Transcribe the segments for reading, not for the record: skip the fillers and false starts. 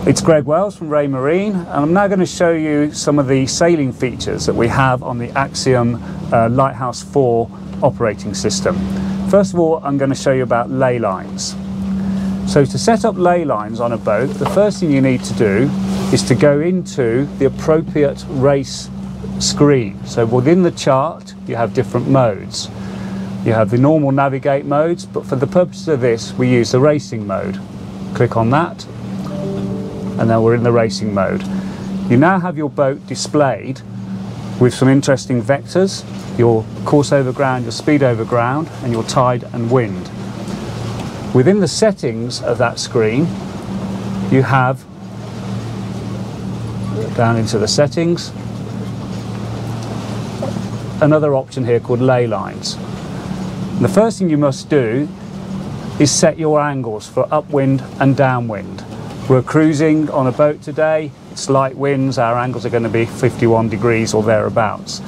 It's Greg Wells from Raymarine, and I'm now going to show you some of the sailing features that we have on the Axiom Lighthouse 4 operating system. First of all, I'm going to show you about Laylines. So to set up Laylines on a boat, the first thing you need to do is to go into the appropriate race screen. So within the chart you have different modes. You have the normal navigate modes, but for the purposes of this we use the racing mode. Click on that, and now we're in the racing mode. You now have your boat displayed with some interesting vectors: your course over ground, your speed over ground, and your tide and wind. Within the settings of that screen you have, down into the settings, another option here called Laylines. The first thing you must do is set your angles for upwind and downwind. We're cruising on a boat today, it's light winds, our angles are going to be 51 degrees or thereabouts.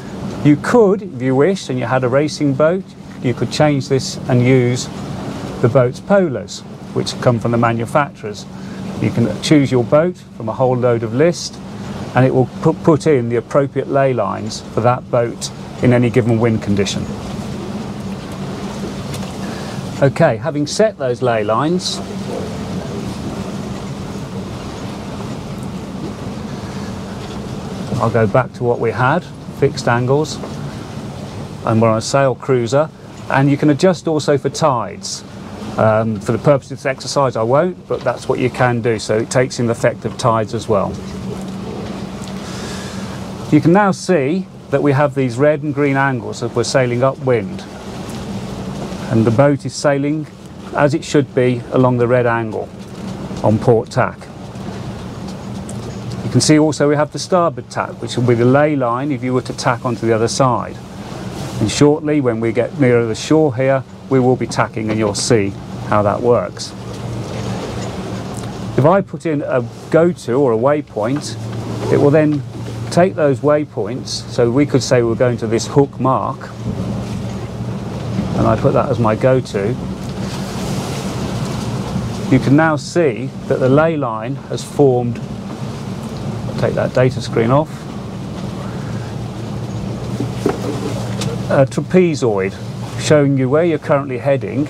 You could, if you wish, and you had a racing boat, you could change this and use the boat's polars, which come from the manufacturers. You can choose your boat from a whole load of list, and it will put in the appropriate lay lines for that boat in any given wind condition. Okay, having set those lay lines, I'll go back to what we had, fixed angles, and we're on a sail cruiser, and you can adjust also for tides. For the purpose of this exercise I won't, but that's what you can do, so it takes in the effect of tides as well. You can now see that we have these red and green angles as we're sailing upwind, and the boat is sailing as it should be along the red angle on port tack. You can see also we have the starboard tack, which will be the lay line if you were to tack onto the other side. And shortly, when we get nearer the shore here, we will be tacking, and you'll see how that works. If I put in a go-to or a waypoint, it will then take those waypoints. So we could say we're going to this hook mark, and I put that as my go-to. You can now see that the lay line has formed. I'll take that data screen off. A trapezoid showing you where you're currently heading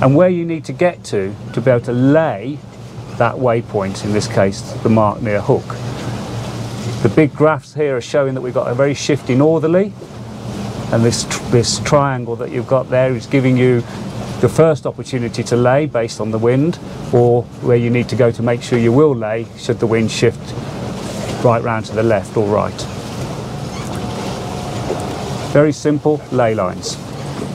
and where you need to get to be able to lay that waypoint, in this case the mark near hook. The big graphs here are showing that we've got a very shifty northerly, and this triangle that you've got there is giving you the first opportunity to lay based on the wind, or where you need to go to make sure you will lay should the wind shift right round to the left or right. Very simple lay lines.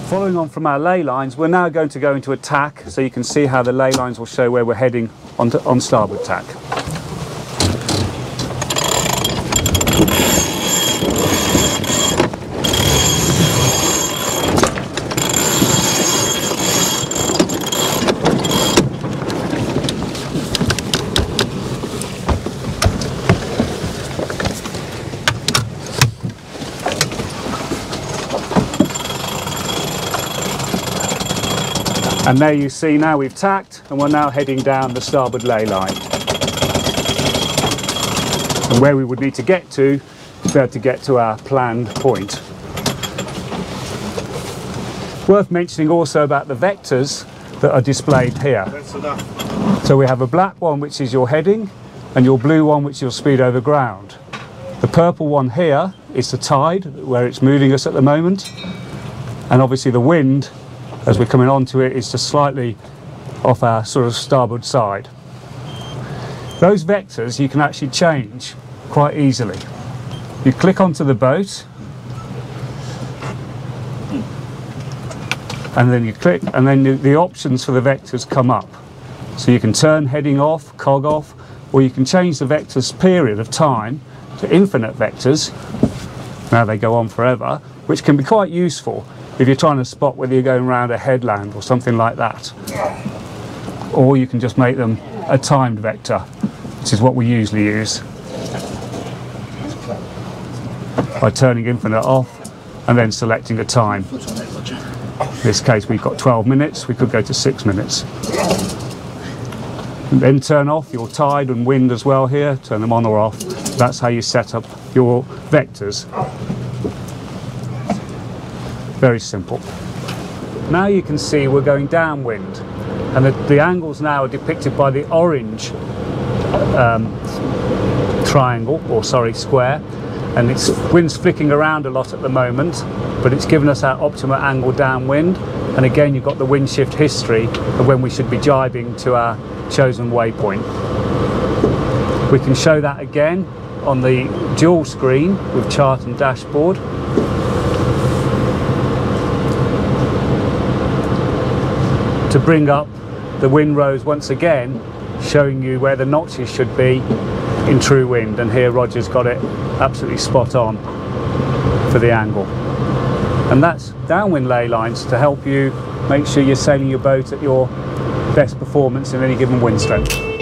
Following on from our lay lines, we're now going to go into a tack, so you can see how the lay lines will show where we're heading on starboard tack. And there you see, now we've tacked and we're now heading down the starboard lay line. And where we would need to get to be able to get to our planned point. Worth mentioning also about the vectors that are displayed here. That's enough. So we have a black one which is your heading, and your blue one which is your speed over ground. The purple one here is the tide, where it's moving us at the moment, and obviously the wind, as we're coming onto it, is just slightly off our sort of starboard side. Those vectors you can actually change quite easily. You click onto the boat, and then you click, and then the options for the vectors come up. So you can turn heading off, cog off, or you can change the vector's period of time to infinite vectors. Now they go on forever, which can be quite useful if you're trying to spot whether you're going around a headland or something like that. Or you can just make them a timed vector, which is what we usually use, by turning infinite off and then selecting a time. In this case we've got 12 minutes, we could go to 6 minutes. Then turn off your tide and wind as well here, turn them on or off. That's how you set up your vectors. Very simple. Now you can see we're going downwind, and the angles now are depicted by the orange triangle, or sorry, square, and it's wind's flicking around a lot at the moment, but it's given us our optimal angle downwind. And again, you've got the wind shift history of when we should be jibing to our chosen waypoint. We can show that again on the dual screen with chart and dashboard. To bring up the wind rows once again, showing you where the notches should be in true wind, and here Roger's got it absolutely spot on for the angle. And that's downwind ley lines to help you make sure you're sailing your boat at your best performance in any given wind strength.